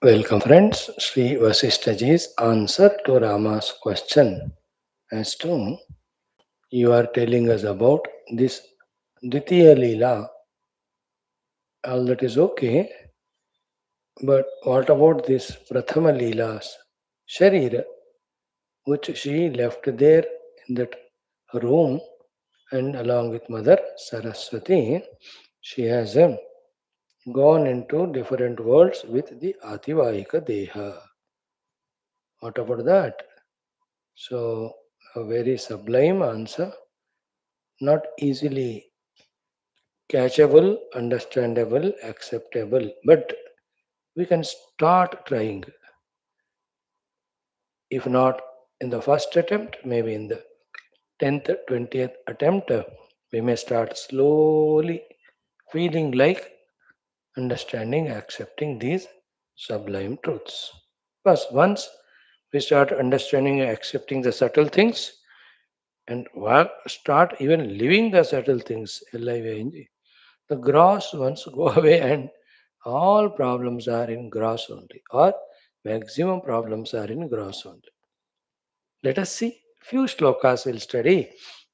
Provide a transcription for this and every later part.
Welcome friends, Sri Vasishthaji's answer to Rama's question as to you are telling us about this Ditiya Leela, all that is okay, but what about this Prathama Leela's Sharira, which she left there in that room and along with Mother Saraswati, she has gone into different worlds with the Ativahika Deha. What about that? So, a very sublime answer, not easily catchable, understandable, acceptable, but we can start trying. If not in the first attempt, maybe in the 10th, 20th attempt, we may start slowly feeling like understanding, accepting these sublime truths. Plus, once we start understanding and accepting the subtle things, and start even living the subtle things, LIVING, the gross ones go away and all problems are in gross only, or maximum problems are in gross only. Let us see. Few shlokas will study.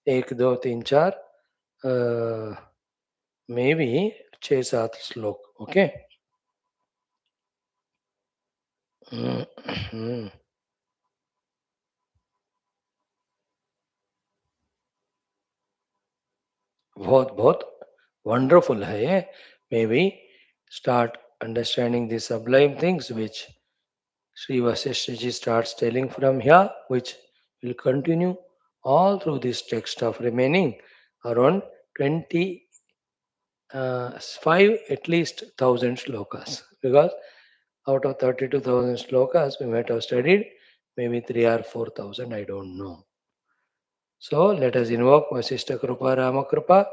एक दो तीन चार maybe 6-7 श्लोक. Okay. बहुत बहुत wonderful है ये. Maybe start understanding the sublime things which Sri Vasishtha starts telling from here, which will continue all through this text of remaining around 25 at least 1000 shlokas. Because out of 32,000 shlokas we might have studied maybe 3 or 4,000, I don't know. So let us invoke Vasishtha Krupa, Rama Krupa,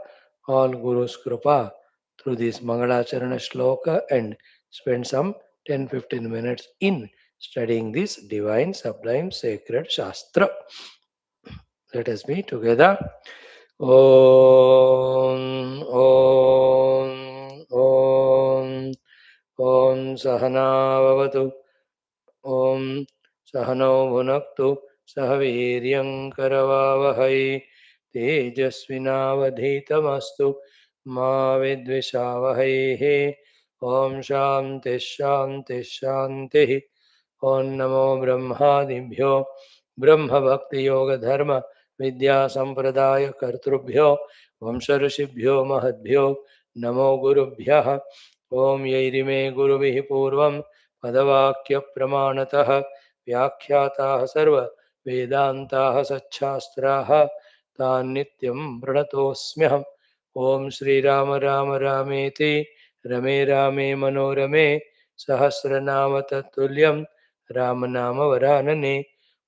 all Gurus Krupa through this Mangalacharana shloka and spend some 10-15 minutes in studying this divine, sublime, sacred Shastra. Let us be together. Om, Om, Om, Om Sahana Vavatu, Om Sahano Bhunaktu, Sahaviryam Karavavahai, Tejasvinavadhitamastu, Ma Vidvishavahai, Om Shanti Shanti Shanti. ओम नमो ब्रह्मादिभ्यो ब्रह्म भक्ति योग धर्म विद्या संप्रदाय कर्तृभ्यो वंश ऋषिभ्यो महद्भ्यो नमो गुरुभ्यः. ओम यैरिमे गुरुभिः पूर्वं पदवाक्य प्रमाणतः व्याख्याताः सर्व वेदान्ताः सच्छास्त्राः तान् नित्यं प्रणतोऽस्म्यहम्. ओम श्रीराम राम रामेति रमे रामे मनोरमे सहस्रनाम तत्तुल्यं रामनाम वरानने.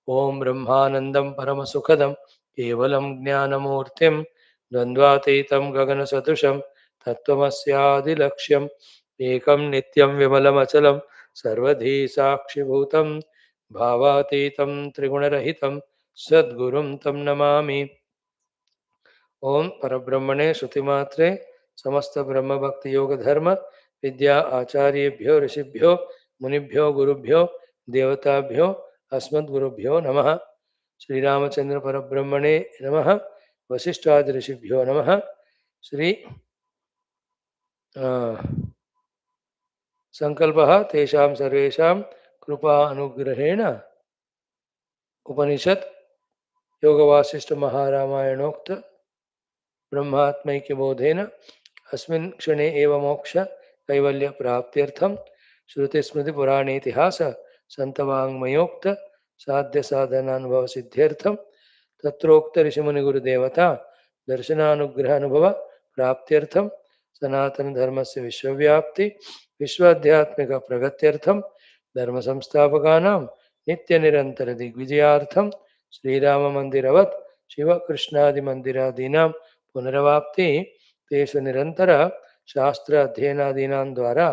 ओम ब्रह्मानंदं परमसुखदं केवलं ज्ञानमूर्तिं द्वन्द्वातीतं गगनसदृशं तत्त्वमस्यादिलक्ष्यम् एकं नित्यं विमलमचलं सर्वधी साक्षिभूतं भावातीतं त्रिगुणरहितं सद्गुरुं तं नमामि. ओम परब्रह्मणे श्रुतिमात्रे समस्त ब्रह्म भक्ति योग धर्म विद्या आचार्येभ्यो ऋषिभ्यो मुनिभ्यो गुरुभ्यो देवताभ्यो अस्मद्गुरुभ्यो नमः. श्रीरामचंद्र परब्रह्मणे नमः. वशिष्ठादि ऋषिभ्यो नमः. श्री संकल्पः तेषां सर्वेषां कृपा अनुग्रहेण उपनिषत् योग वासिष्ठ महारामायणोक्त ब्रह्मात्मैक्य बोधेन अस्मिन् क्षणे एव मोक्ष कैवल्य प्राप्त्यर्थं श्रुति स्मृति पुराणेतिहास संतवाङ्मयोक्त साध्य साधनानुभव सिद्ध्यर्थं तत्रोक्त ऋषिमुनि गुरुदेवता दर्शनानुग्रह अनुभव प्राप्त्यर्थं सनातन धर्मस्य विश्वव्याप्ति विश्वाध्यात्मिक प्रगत्यर्थं धर्म संस्थापकानां नित्य निरंतर दिग्विजयार्थं श्रीराम मंदिरवत् शिव कृष्णादि मंदिरादीनां पुनरवाप्ति तेषु निरंतर शास्त्र अध्ययनादीनां द्वारा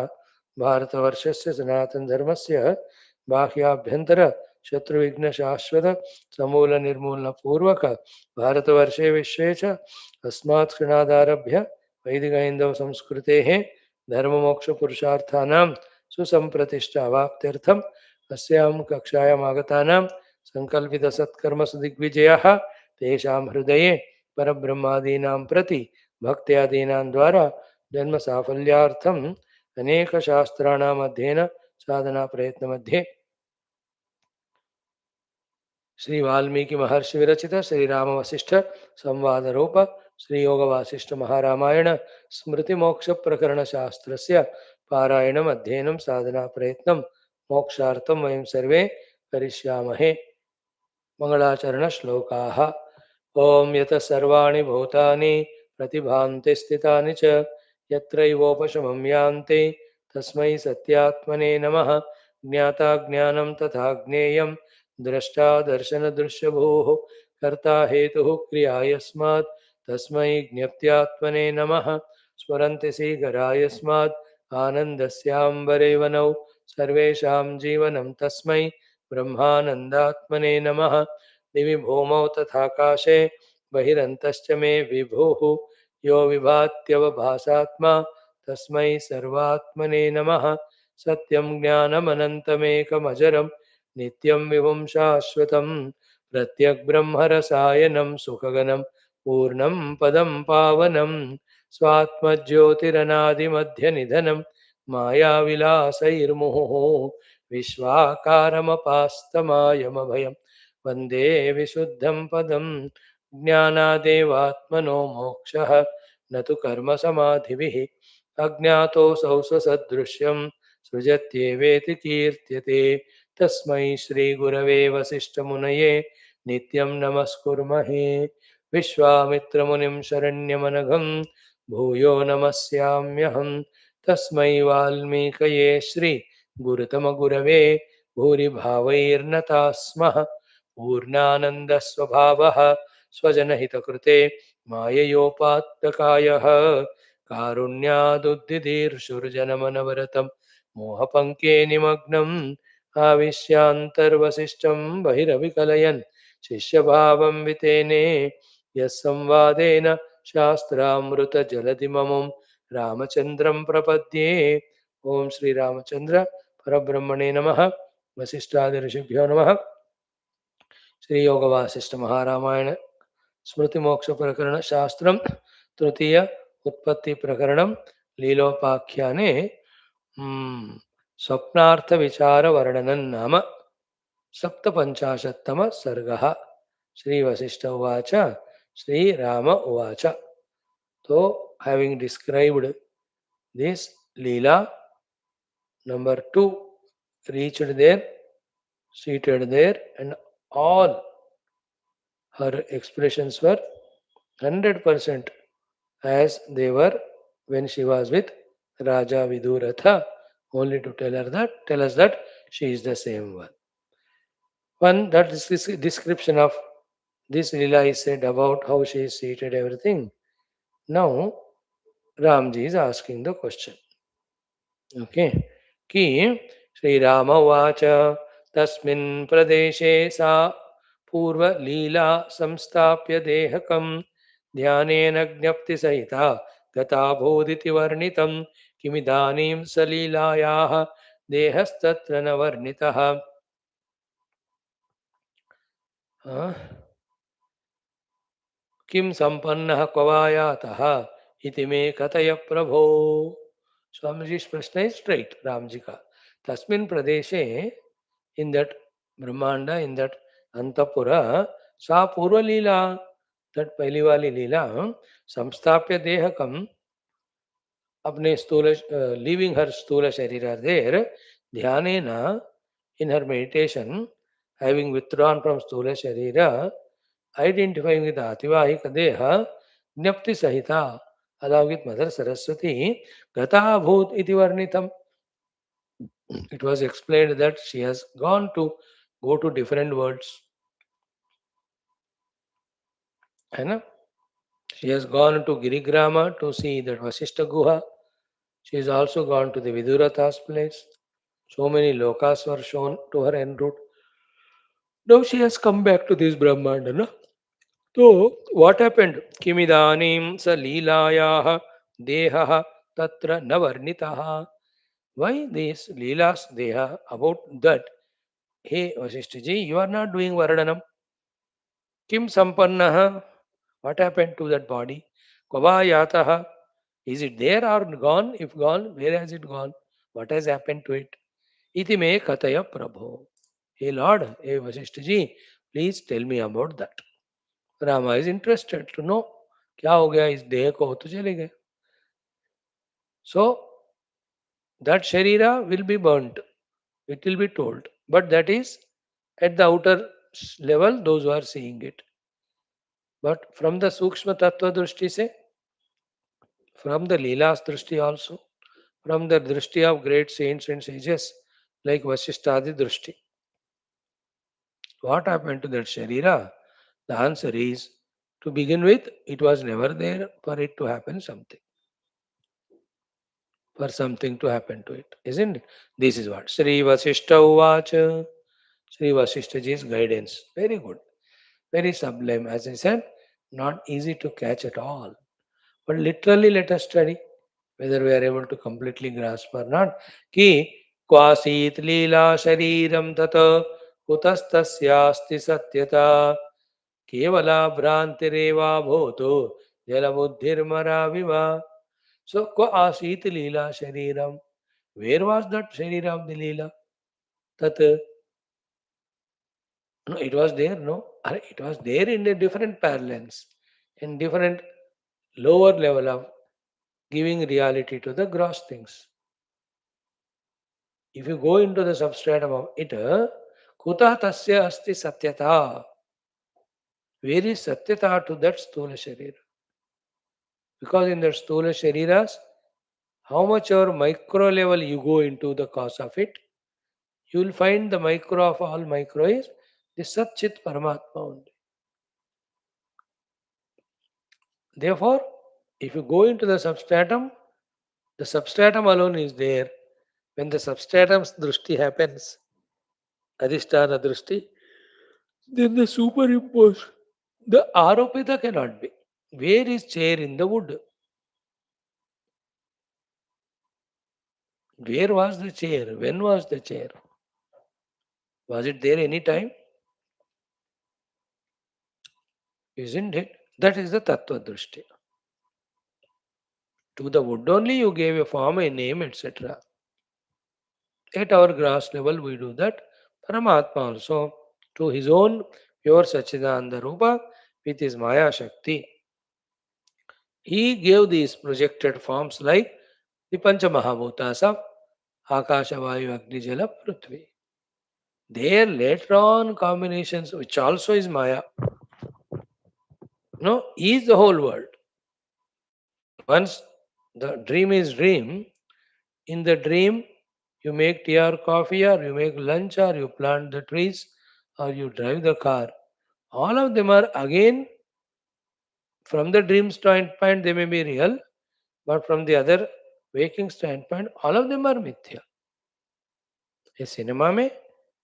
भारतवर्षस्य सनातन धर्मस्य बाह्याभ्यंतर शत्रुविघ्न शाश्वत समूल निर्मूलन पूर्वक भारतवर्षे विश्वे च अस्मात् क्षणादारभ्य वैदिक हिंदव संस्कृतेः धर्म मोक्ष पुरुषार्थानां सुसंप्रतिष्ठावाप्त्यर्थम् अस्यां कक्षायाम् आगतानां सङ्कल्पितसत्कर्मसु तेषां हृदये परब्रह्मादीनां प्रति भक्त्यादीनां द्वारा जन्मसाफल्यार्थम् अनेकशास्त्राणाम् अध्ययन साधना प्रयत्नमध्ये श्री वाल्मीकि महर्षि विरचित श्री राम वशिष्ठ संवाद रूप श्री योग वासिष्ठ महारामायण स्मृति मोक्ष प्रकरण शास्त्रस्य पारायणम् अध्ययनं साधना प्रयत्नं मोक्षार्थं वयं सर्वे करिष्यामहे। मंगलाचरण श्लोकाः। ओम यतः सर्वाणि भूतानि प्रतिभान्ति स्थितानि च यत्रैवोपशमं यान्ति तस्मै सत्यात्मने नमः। ज्ञाता ज्ञानं तथा ज्ञेयं द्रष्टा दर्शनदृश्यभूः कर्ता हेतुः क्रिया यस्मात् तस्मै ज्ञप्त्यात्मने नमः। स्मरन्ति सीकरा यस्मात् आनन्दस्याम्बरेवनौ सर्वेषां जीवनं तस्मै ब्रह्मानन्दात्मने नमः। दिवि भूमौ तथाकाशे बहिरन्तश्च मे विभुः यो विभात्यवभासात्मा तस्मै सर्वात्मने नमः। सत्यं ज्ञानमनन्तमेकमजरं नित्यं विभुं शाश्वतं प्रत्यग्ब्रह्मरसायनं सुखगनं पूर्णं पदं पावनं स्वात्मज्योतिरनादिमध्यनिधनं मायाविलासैर्मुहुः विश्वाकारमपास्तमायमभयं वन्दे विशुद्धं पदं। ज्ञानादेवात्मनो मोक्षः न तु कर्मसमाधिभिः अज्ञातोऽसौ स्वसदृश्यं सृजत्येवेति कीर्त्यते। तस्मै श्रीगुरवे वसिष्ठमुनये नित्यं नमस्कुर्महे। विश्वामित्रमुनिं शरण्यमनघं भूयो नमस्याम्यहं। तस्मै वाल्मीकये श्री गुरुतमगुरवे भूरिभावैर्नता स्मः। पूर्णानन्दस्वभावः स्वजनहितकृते माययोपात्तकायः कारुण्यादुद्दिदीर्षुर्जनमनवरतं मोहपङ्के निमग्नम् आविश्यान्तर्वसिष्ठं बहिरविकलयन् शिष्यभावं वितेने यः संवादेन शास्त्रामृतजलधिममुं रामचन्द्रं प्रपद्ये। ओम श्री रामचंद्र परब्रह्मणे नमः। वशिष्ठादि ऋषिभ्यो नमः। श्री योग वासिष्ठ महारामायण स्मृति मोक्ष प्रकरण शास्त्रम तृतीय उत्पत्ति प्रकरणम लीलोपाख्याने स्वप्नार्थ विचार वर्णनं नाम सप्तपञ्चाशत्तम सर्गः। श्री वशिष्ठ उवाच श्री राम उवाच। तो having described this Leela, number 2 reached there, seated there, and all her expressions were 100% as they were when she was with Raja Viduratha, only to tell us that she is the same one. That is this description of this Leela is said about how she is seated, everything. Now Ramji is asking the question. Okay. कि श्रीराम उवाच तस्मिन् प्रदेशे सा पूर्वलीला संस्थाप्य देहकं ध्यानेन ज्ञप्तिसहिता गता भूदिति वर्णितं किमिदानीं सलीलायाः देहस्तत्र न वर्णितः। किं सम्पन्नः क्व वा यातः इति मे कथय प्रभो। Swamiji's Prashna is straight, Ramjika. Tasmin Pradeshe, in that Brahmanda, in that Antapura, Sa Purva Leela, that Pailivali Leela, Samstapya Dehakam, Apne Stula, leaving her Stula Sharira there, Dhyanena, in her meditation, having withdrawn from Stula Sharira, identifying with Ativahika Deha, Jnapti Sahita, along with Mother Saraswati, Gata Bhut iti Varnitam. It was explained that she has go to different worlds. She has gone to Girigrama to see that Vaashishtha Guha. She has also gone to the Viduratha's place. So many lokas were shown to her en route. Now she has come back to this Brahmanda. No? So what happened? Kimidanim sa leelayaha dehaha tatra navarnitaha. Why these Leelas they are about that? Hey Vasishthaji, you are not doing Varnanam. Kim Sampannaha? What happened to that body? Kvava Yataha? Is it there or gone? If gone, where has it gone? What has happened to it? Iti me kataya prabho. Hey Lord, hey Vasishthaji, please tell me about that. Rama is interested to know क्या हो गया इस देह को तो चले गए. So that sharira will be burnt. It will be told. But that is at the outer level, those who are seeing it. But from the Sukshma Tattva Drishti se, from the Leelas Drishti also, from the Drishti of great saints and sages like Vaashishthaadi Drishti. What happened to that Sharira? The answer is, to begin with, it was never there for it to happen something, for something to happen to it, isn't it? This is what Sri Vasishta Uvacha, Sri Vasishtaji's guidance. Very good, very sublime. As I said, not easy to catch at all. But literally, let us study whether we are able to completely grasp or not. Ki क्वासीत लीला शरीरम तत कुतस्तस्यास्ति सत्यता केवला भ्रांतिरेवा भूतो जलबुद्धिर्मरा विवा. So, ko asit leela shariram. Where was that sharira of the leela? Tat, no, it was there, no? It was there in a different parlance, in different lower level of giving reality to the gross things. If you go into the substratum of it, kuta tasya asti satyata. Where is satyata to that stula sharira? Because in that stula shariras, how much or micro level you go into the cause of it, you will find the micro of all micro is the Sat Chit Paramatma only. Therefore, if you go into the substratum alone is there. When the substratum's drishti happens, adhisthana drishti, then the superimposed, the aropita cannot be. Where is chair in the wood? Where was the chair? When was the chair? Was it there any time? Isn't it? That is the tattva drishti. To the wood only you gave a form, a name, etc. At our gross level, we do that. Paramatma also, to his own pure Sachidananda Rupa with his Maya Shakti, he gave these projected forms like the Pancha Mahabhutas of Akasha, Vayu, Agni, Jala, Prithvi. There later on combinations, which also is Maya. No, is the whole world. Once the dream is dream, in the dream you make tea or coffee or you make lunch or you plant the trees or you drive the car. All of them are again from the dream standpoint they may be real, but from the other waking standpoint, all of them are mithya. A cinema mein,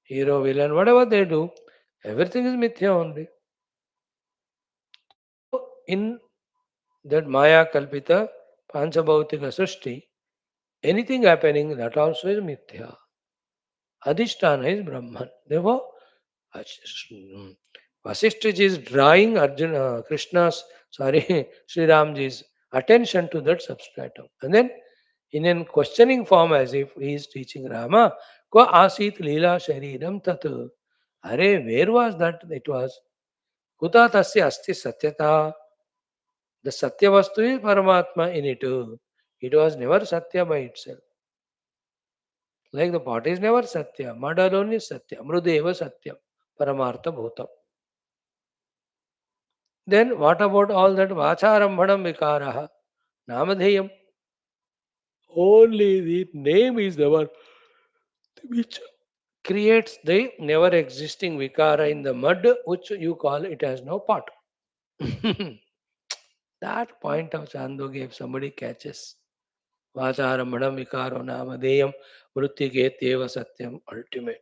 hero, villain, whatever they do, everything is mithya only. So in that Maya Kalpita Panchabhautika Srishti, anything happening that also is mithya. Adhisthana is Brahman. Therefore, Vasishtha is drawing Arjuna, Krishna's, sorry, Sri Ramji's attention to that substratum. And then in a questioning form as if he is teaching Rama, Ko asit lila shariram tatu. Are, where was that? It was Kuta tasya asti satyata. The Satya Vastu is Paramatma in it. It was never Satya by itself. Like the pot is never Satya. Mud alone is Satya. Mrudeva Satya. Paramartha Bhutam. Then what about all that Vacharambhanam Vikaraha? Namadheyam. Only the name is the one which creates the never existing Vikara in the mud, which you call it as no pot. That point of Chandogi, if somebody catches. Vacharambhanam Vikaro Namadheyam Vrittigetyeva Satyam ultimate.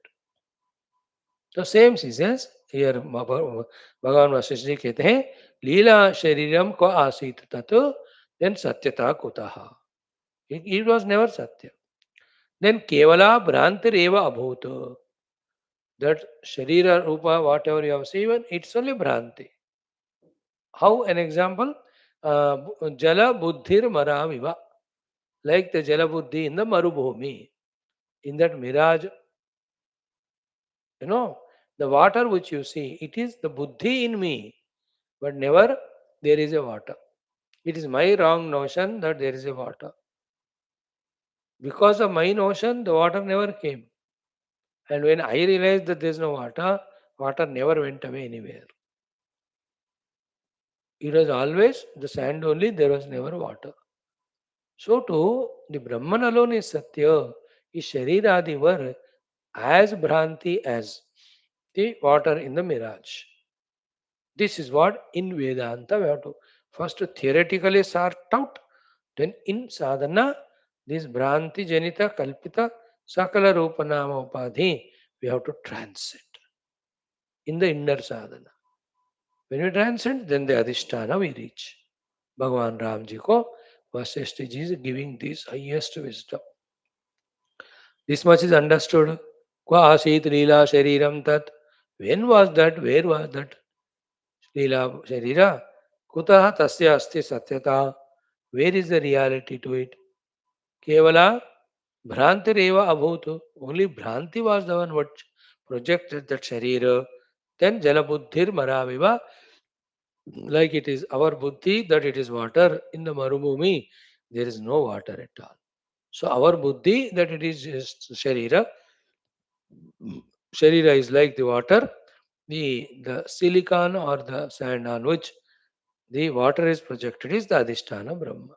तो same चीजें here भगवान वशिष्ठ जी कहते हैं लीला शरीरम को आसीत तत् then सत्यता कुतः इट वाज नेवर सत्य Then Kevala Bhrantireva Abhuta. That Sharira Rupa, whatever you have seen, it's only Bhranti. How? An example? Jala Buddhir Maraviva. Like the Jala Buddhi in the Marubhumi. In that mirage, you know, the water which you see, it is the Buddhi in me, but never there is a water. It is my wrong notion that there is a water. Because of my notion, the water never came. And when I realized that there is no water, water never went away anywhere. It was always the sand only, there was never water. So too, the Brahman alone is Satya, is Shariradi were as Bhranti as the water in the mirage. This is what in Vedanta we have to first theoretically sort out, then in sadhana, this Bhranti Janita Kalpita Sakala Rupanama Upadhi, we have to transcend in the inner sadhana. When we transcend, then the Adhisthana we reach. Bhagavan Ramji ko Vaashishtha ji is giving this highest wisdom. This much is understood. Kwa asit lila shariram tat. When was that? Where was that? Lila sharira. Kutaha tasya asti satyata. Where is the reality to it? Kevala Bhrantireva abhutu. Only Bhranti was the one what projected that sharira. Then Jalabuddhir Maraviva, like it is our buddhi that it is water in the Marubhumi, there is no water at all. So our buddhi that it is just sharira, sharira is like the water, the silicon or the sand on which the water is projected is the Adhisthana Brahma.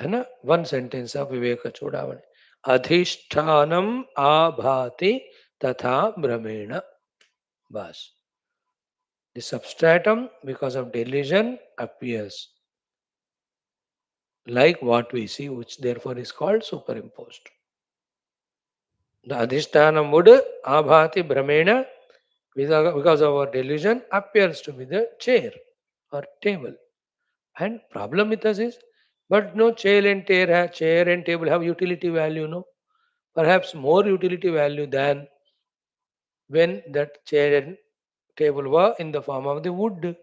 है ना one sentence of विवेक चूड़ामणि अधिष्ठानम आभाति तथा भ्रमेण बस the substratum because of delusion appears like what we see which therefore is called superimposed. The adhisthana would abhati brahmena because of our delusion appears to be the chair or table. And problem with us is, but no chair and table have utility value, no? Perhaps more utility value than when that chair and table were in the form of the wood.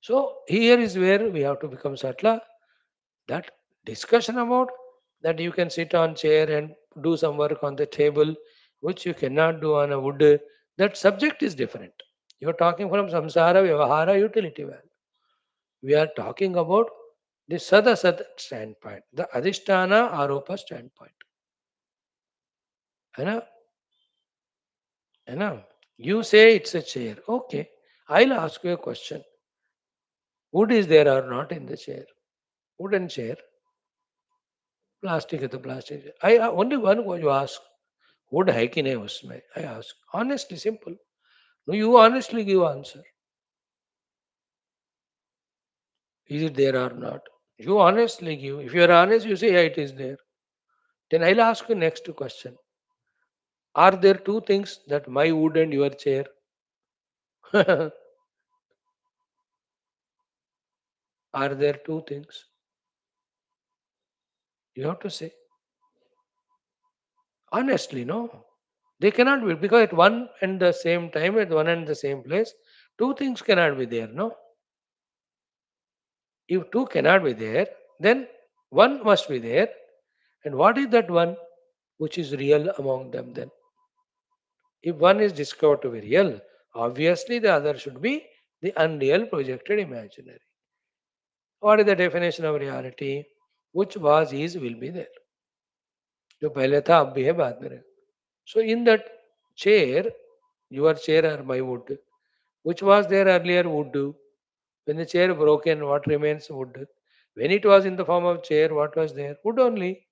So here is where we have to become satla. That discussion about that you can sit on chair and do some work on the table, which you cannot do on a wood. That subject is different. You are talking from samsara vyavahara utility value. We are talking about the sadasat standpoint, the adhisthana aropa standpoint. है ना? है ना? You say it's a chair. Okay. I'll ask you a question. Wood is there or not in the chair? Wooden chair. Plastic है तो plastic है. I only one को you ask. Wood है कि नहीं उसमें? I ask. Honestly, simple. No, you honestly give answer. Is it there or not? You honestly give. If you are honest, you say yeah, it is there. Then I'll ask you next question. Are there two things that my wood and your chair? Are there two things? You have to say. Honestly, no. They cannot be because at one and the same time, at one and the same place, two things cannot be there, no? If two cannot be there, then one must be there. And what is that one which is real among them then? If one is discovered to be real, obviously the other should be the unreal projected imaginary. What is the definition of reality? Which was, is, will be there. जो पहले था अब भी है बाद में रहेगा. So in that chair, your chair or my wood, which was there earlier wood. When the chair broken, what remains wood? When it was in the form of chair, what was there? Wood only.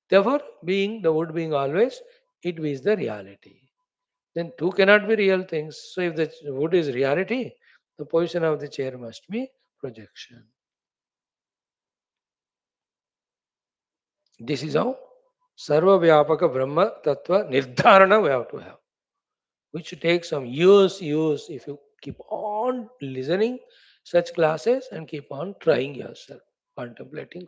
Therefore, being the wood being always, it is the reality. Then two cannot be real things. So if the wood is reality, the position of the chair must be projection. This is how Sarva Vyapaka Brahma Tattva Nirdharana we have to have, which takes some years if you keep on listening such classes and keep on trying yourself, contemplating.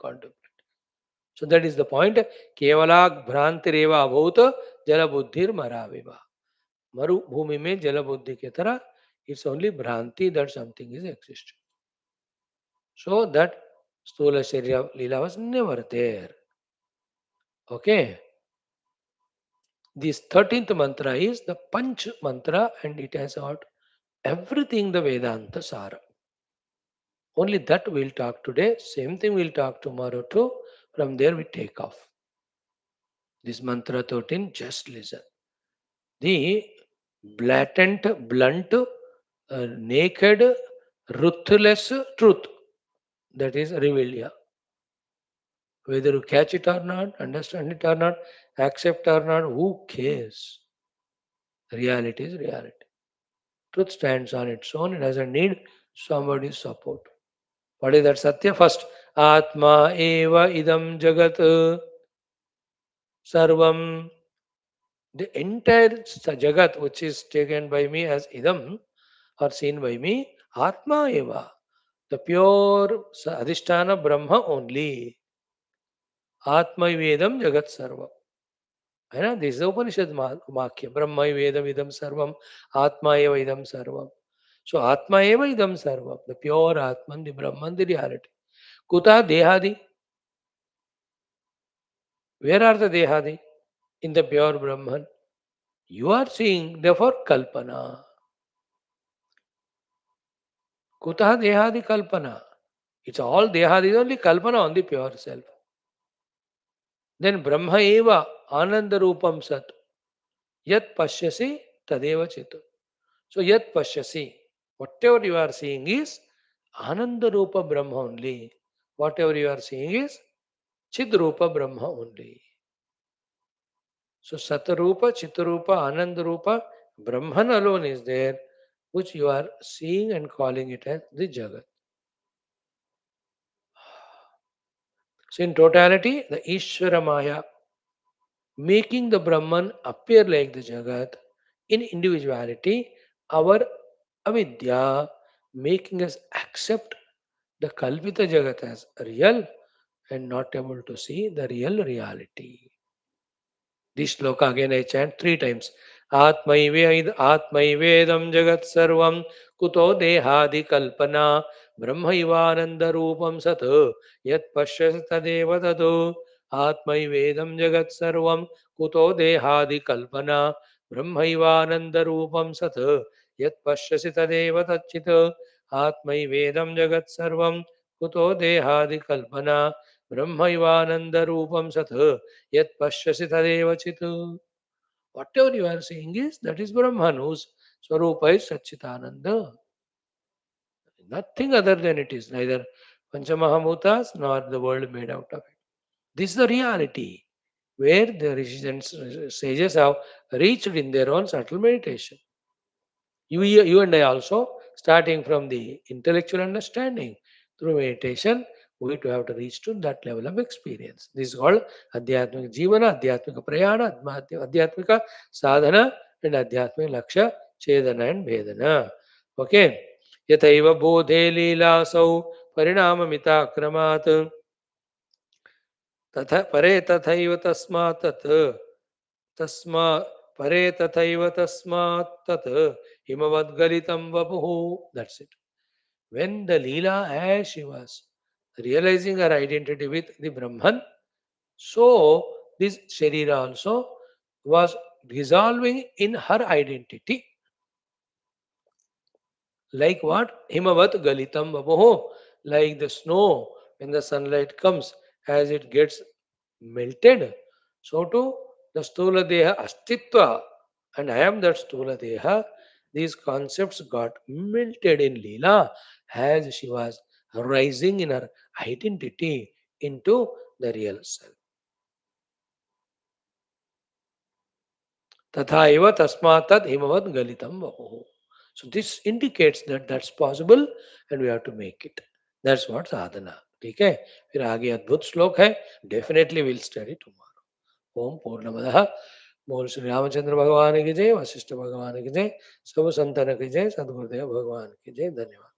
So that is the point. Kevalak bhrantireva abhut jala buddhir maraviva. Maru bhumi mein jala buddhi ke tarah, it's only bhranti that something is existing. So that Stula Sharira Leela was never there. Okay. This 13th mantra is the Panch mantra and it has got everything the Vedanta Sara. Only that we'll talk today. Same thing we'll talk tomorrow too. From there we take off. This mantra 13, just listen. The blatant, blunt, naked, ruthless truth that is revealed here. Whether you catch it or not, understand it or not, accept or not, who cares? Reality is reality. Truth stands on its own. It doesn't need somebody's support. What is that Satya? First, Atma eva idam jagat sarvam. The entire jagat which is taken by me as idam or seen by me, Atma eva. The pure Adhisthana Brahma only. Atma vedam jagat sarvam. है ना, this is उपनिषद वाक्य ब्रह्म वेदम इदम सर्वम आत्मा एव इदम सर्वम. So Atma eva idam sarvam, the pure Atman, the Brahman, the reality. Kuta dehadi. Where are the dehadi? In the pure Brahman. You are seeing, therefore, kalpana. Kuta dehadi kalpana. It's all dehadi is only kalpana on the pure self. Then Brahma eva ananda rupam sat. Yat pashyasi tadeva chitu. So yat pashyasi. Whatever you are seeing is Ananda Rupa Brahma only. Whatever you are seeing is Chid Rupa Brahma only. So Satarupa, Chitarupa, Ananda Rupa, Brahman alone is there, which you are seeing and calling it as the Jagat. So in totality, the Ishvara Maya, making the Brahman appear like the Jagat, in individuality, our avidya, making us accept the Kalpita Jagat as real and not able to see the real reality. This shloka again I chant 3 times. Atmaivedam jagat sarvam kuto dehadi kalpana brahmaivananda rupam sat yat pashyasi tadeva tadu. Atmaivedam jagat sarvam kuto dehadi kalpana brahmaivananda rupam sat yat pashyasi tadeva tachit. Atmaivedam jagat sarvam kuto dehadi kalpana brahmaivananda rupam sat yat pashyasi tadeva chitu. Whatever you are seeing is, that is Brahman, whose Swarupa is Satchitananda. Nothing other than it is, neither Panchamahabhutas nor the world made out of it. This is the reality where the rishis and sages have reached in their own subtle meditation. You and I also, starting from the intellectual understanding, through meditation, we have to reach to that level of experience. This is called Adhyatmika Jivana, Adhyatmika Prayana, Adhyatmika Sadhana, and Adhyatmika Laksha, Chedana and Vedana. Okay. Yataiva bodhe leela sau parinamamita akramat तथा परे तथैव तस्मात् तत् तस्मा परे तथैव तस्मात् तत् हिमवद्गलितं वपुः. That's it. When the Leela, as she was realizing her identity with the Brahman, so this Sharira also was dissolving in her identity. Like what? Himavat galitam vapuh. Like the snow when the sunlight comes, as it gets melted, so too the Stula Deha Astitva, and I am that Stula Deha, these concepts got melted in Leela as she was rising in her identity into the real self. Tatha eva tasmatat himavat galitam vapuh. So this indicates that that's possible and we have to make it. That's what sadhana. ठीक है, फिर आगे अद्भुत श्लोक है, definitely will study tomorrow. ओम पूर्णमदः. बोल श्री रामचंद्र भगवान की जय, वशिष्ठ भगवान की जय, सब संतन की जय, सदगुरुदेव भगवान की जय. धन्यवाद.